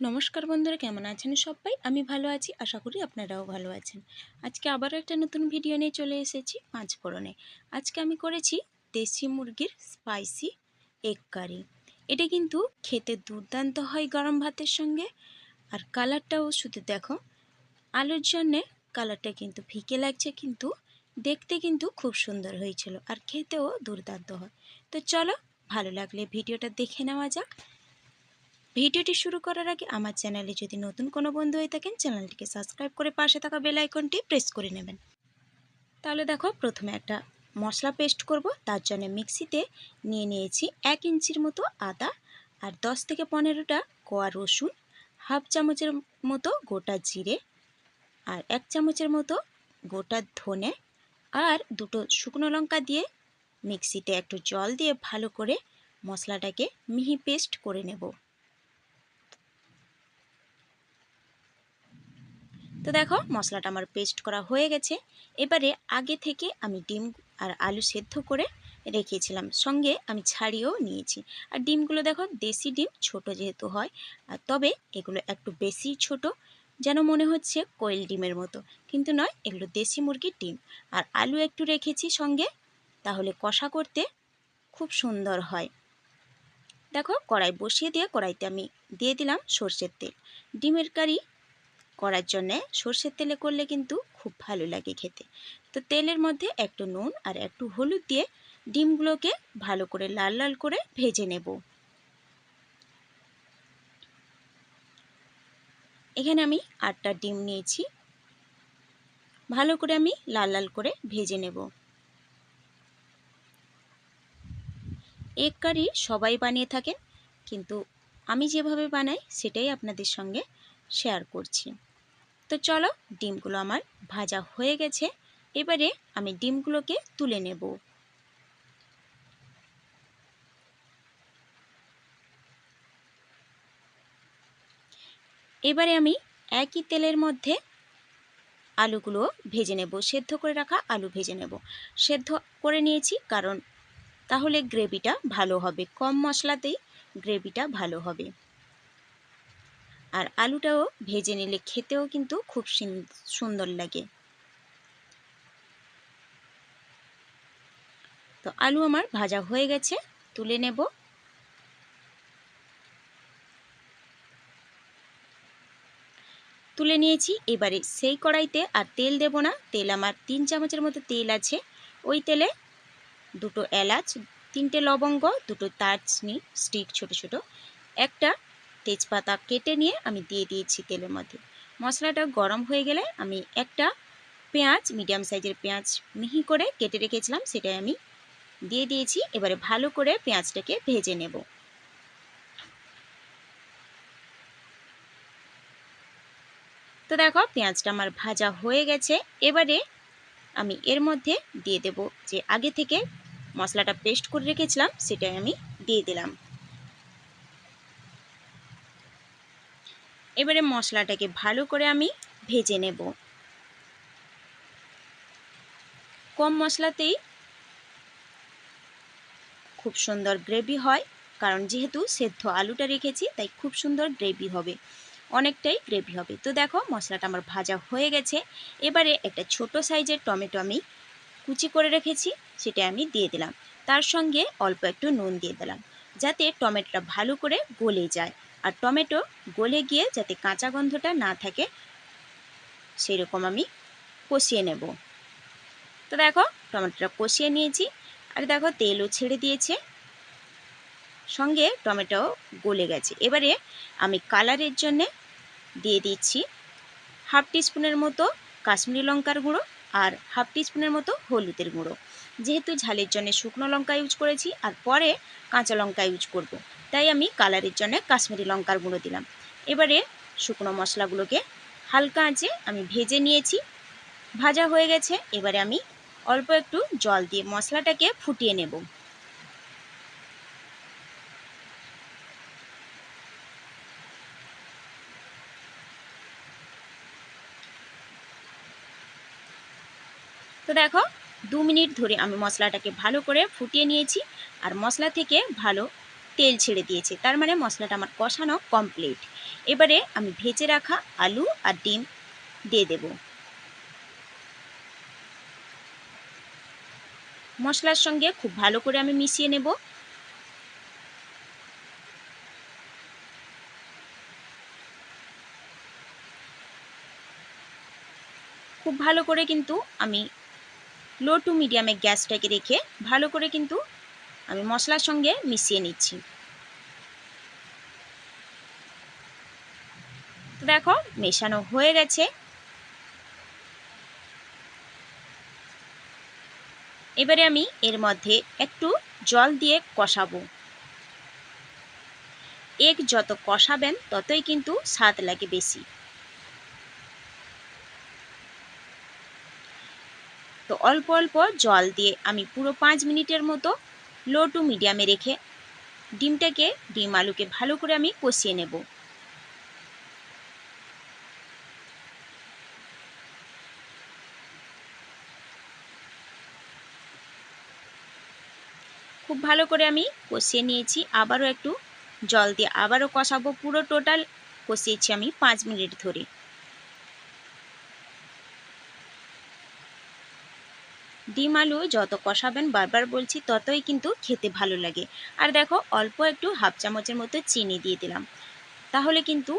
নমস্কার বন্ধুরা, কেমন আছেন সবাই? আমি ভালো আছি, আশা করি আপনারাও ভালো আছেন। আজকে আবারও একটা নতুন ভিডিও নিয়ে চলে এসেছি পাঁচফোড়নে। আজকে আমি করেছি দেশি মুরগির স্পাইসি এগ কারি। এটা কিন্তু খেতে দুর্দান্ত হয় গরম ভাতের সঙ্গে। আর কালারটাও শুধু দেখো, আলুর জন্যে কালারটা কিন্তু ফিকে লাগছে, কিন্তু দেখতে কিন্তু খুব সুন্দর হয়েছিল আর খেতেও দুর্দান্ত হয়। তো চলো, ভালো লাগলে ভিডিওটা দেখে নেওয়া যাক। ভিডিওটি শুরু করার আগে আমার চ্যানেলে যদি নতুন কোনো বন্ধু হয়ে থাকেন, চ্যানেলটিকে সাবস্ক্রাইব করে পাশে থাকা বেল আইকনটি প্রেস করে নেবেন। তাহলে দেখো, প্রথমে একটা মশলা পেস্ট করব। তার জন্য মিক্সিতে নিয়েছি 1 ইঞ্চির মতো আদা আর 10 থেকে 15টা কোয়া রসুন, হাফ চামচের মতো গোটা জিরে আর 1 চামচের মতো গোটা ধনে আর দুটো শুকনো লঙ্কা দিয়ে মিক্সিতে একটু জল দিয়ে ভালো করে মশলাটাকে মিহি পেস্ট করে নেব। তো দেখো, মশলাটা আমার পেস্ট করা হয়ে গেছে। এবারে আগে থেকে আমি ডিম আর আলু সেদ্ধ করে রেখেছিলাম, সঙ্গে আমি ছাড়িয়েও নিয়েছি। আর ডিমগুলো দেখো, দেশি ডিম, ছোট যেহেতু হয়, আর তবে এগুলো একটু বেশি ছোট, যেন মনে হচ্ছে কোয়েল ডিমের মতো, কিন্তু নয়, এগুলো দেশি মুরগির ডিম। আর আলু একটু রেখেছি সঙ্গে, তাহলে কষা করতে খুব সুন্দর হয়। দেখো, কড়াই বসিয়ে দিয়ে কড়াইতে আমি দিয়ে দিলাম সর্ষের তেল। ডিমের কারি করার জন্যে সর্ষের তেলে করলে কিন্তু খুব ভালো লাগে খেতে। তো তেলের মধ্যে একটু নুন আর একটু হলুদ দিয়ে ডিমগুলোকে ভালো করে লাল লাল করে ভেজে নেব। এখানে আমি 8টা ডিম নিয়েছি, ভালো করে আমি লাল লাল করে ভেজে নেব। এগ কারি সবাই বানিয়ে থাকেন, কিন্তু আমি যেভাবে বানাই সেটাই আপনাদের সঙ্গে শেয়ার করছি। তো চলো, ডিমগুলো আমার ভাজা হয়ে গেছে। এবারে আমি ডিমগুলোকে তুলে নেব। এবারে আমি একই তেলের মধ্যে আলুগুলো ভেজে নেব, সেদ্ধ করে রাখা আলু ভেজে নেব। সেদ্ধ করে নিয়েছি, কারণ তাহলে গ্রেভিটা ভালো হবে, কম মশলাতেই গ্রেভিটা ভালো হবে। আর আলুটাও ভেজে নিলে খেতেও কিন্তু খুব সুন্দর লাগে। তো আলু আমার ভাজা হয়ে গেছে, তুলে নেব। তুলে নিয়েছি। এবারে সেই কড়াইতে আর তেল দেব না, তেল আমার 3 চামচের মতো তেল আছে। ওই তেলে দুটো এলাচ, 3টে লবঙ্গ, দুটো দারচিনি স্টিক ছোট ছোট, একটা তেজপাতা কেটে নিয়ে আমি দিয়ে দিয়েছি তেলের মধ্যে। মশলাটা গরম হয়ে গেলে আমি একটা পেঁয়াজ, মিডিয়াম সাইজের পেঁয়াজ মিহি করে কেটে রেখেছিলাম, সেটাই আমি দিয়ে দিয়েছি। এবারে ভালো করে পেঁয়াজটাকে ভেজে নেব। তো দেখো, পেঁয়াজটা আমার ভাজা হয়ে গেছে। এবারে আমি এর মধ্যে দিয়ে দেব যে আগে থেকে মশলাটা পেস্ট করে রেখেছিলাম, সেটাই আমি দিয়ে দিলাম। এবারে মশলাটাকে ভালো করে আমি ভেজে নেব। কম মশলাতেই খুব সুন্দর গ্রেভি হয়, কারণ যেহেতু সেদ্ধ আলুটা রেখেছি, তাই খুব সুন্দর গ্রেভি হবে, অনেকটাই গ্রেভি হবে। তো দেখো, মশলাটা আমার ভাজা হয়ে গেছে। এবারে একটা ছোট সাইজের টমেটো আমি কুচি করে রেখেছি, সেটা আমি দিয়ে দিলাম। তার সঙ্গে অল্প একটু নুন দিয়ে দিলাম, যাতে টমেটোটা ভালো করে গলে যায়। আর টমেটো গলে গিয়ে যাতে কাঁচা গন্ধটা না থাকে, সেরকম আমি কষিয়ে নেব। তো দেখো, টমেটোটা কষিয়ে নিয়েছি, আর দেখো তেলও ছেড়ে দিয়েছে, সঙ্গে টমেটো গলে গেছে। এবারে আমি কালারের জন্যে দিয়ে দিচ্ছি হাফ টিস্পুনের মতো কাশ্মীরি লঙ্কার গুঁড়ো আর হাফ টিস্পুনের মতো হলুদের গুঁড়ো। যেহেতু ঝালের জন্য শুকনো লঙ্কা ইউজ করেছি আর পরে কাঁচা লঙ্কা ইউজ করব, তাই আমি কালারের জন্য কাশ্মীরি লঙ্কার গুঁড়ো দিলাম। এবারে শুকনো মশলাগুলোকে হালকা আঁচে আমি ভেজে নিয়েছি, ভাজা হয়ে গেছে। এবারে আমি অল্প একটু জল দিয়ে মশলাটাকে ফুটিয়ে নেব। তো দেখো, 2 মিনিট ধরে আমি মশলাটাকে ভালো করে ফুটিয়ে নিয়েছি, আর মশলা থেকে ভালো তেল ছেড়ে দিয়েছে, তার মানে মশলাটা আমার কষানো কমপ্লিট। এবারে আমি ভেজে রাখা আলু আর ডিম দিয়ে দেব। মশলার সঙ্গে খুব ভালো করে আমি মিশিয়ে নেব। খুব ভালো করে কিন্তু আমি লো টু মিডিয়ামে গ্যাসটাকে রেখে ভালো করে কিন্তু আমি মশলার সঙ্গে মিশিয়ে নিচ্ছি। তো দেখো মেশানো হয়ে গেছে। এবারে আমি এর মধ্যে একটু জল দিয়ে কষাবো। এগ যত কষাবেন ততই কিন্তু স্বাদ লাগে বেশি। তো অল্প অল্প জল দিয়ে আমি পুরো 5 মিনিটের মতো লো টু মিডিয়ামে রেখে ডিম আলুকে ভালো করে আমি কষিয়ে নেব। খুব ভালো করে আমি কষিয়ে নিয়েছি। আবারও একটু জল দিয়ে আবারও কষাবো। পুরো টোটাল কষিয়েছি আমি 5 মিনিট ধরে। ডিম আলু যত কষাবেন, বারবার বলছি, ততই কিন্তু খেতে ভালো লাগে। আর দেখো অল্প একটু হাফ চামচের মতো চিনি দিয়ে দিলাম, তাহলে কিন্তু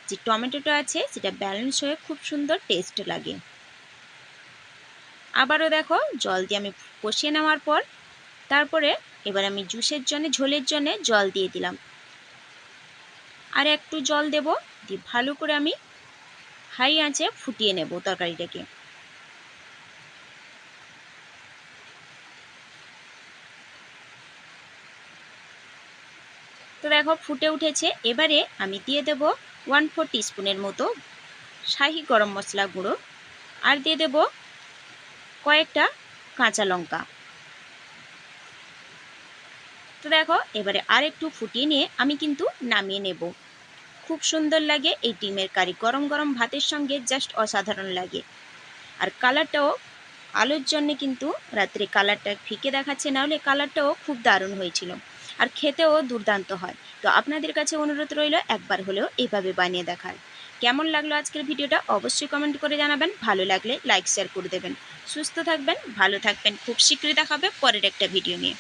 যে টমেটোটা আছে সেটা ব্যালেন্স হয়ে খুব সুন্দর টেস্ট লাগে। আবারও দেখো জল দিয়ে আমি কষিয়ে নেওয়ার পর তারপরে এবার আমি ঝোলের জন্য জল দিয়ে দিলাম। আর একটু জল দেব, দিয়ে ভালো করে আমি হাই আঁচে ফুটিয়ে নেব তরকারিটাকে। তো দেখো ফুটে উঠেছে। এবারে আমি দিয়ে দেব 1/4 টিস্পুনের মতো শাহি গরম মশলা গুঁড়ো, আর দিয়ে দেব কয়েকটা কাঁচা লঙ্কা। তো দেখো এবারে আর একটু ফুটিয়ে নিয়ে আমি কিন্তু নামিয়ে নেব। খুব সুন্দর লাগে এই ডিমের কারি, গরম গরম ভাতের সঙ্গে জাস্ট অসাধারণ লাগে। আর কালারটাও আলোর জন্য কিন্তু রাত্রে কালারটা ফিকে দেখাচ্ছে, না হলে কালারটাও খুব দারুণ হয়েছিল আর খেতেও দুর্দান্ত হয়। তো আপনাদের কাছে অনুরোধ রইল একবার হলেও এইভাবে বানিয়ে দেখার। কেমন লাগলো আজকের ভিডিওটা অবশ্যই কমেন্ট করে জানাবেন। ভালো লাগলে লাইক শেয়ার করে দেবেন। সুস্থ থাকবেন, ভালো থাকবেন। খুব শীঘ্রই দেখা হবে পরের একটা ভিডিও নিয়ে।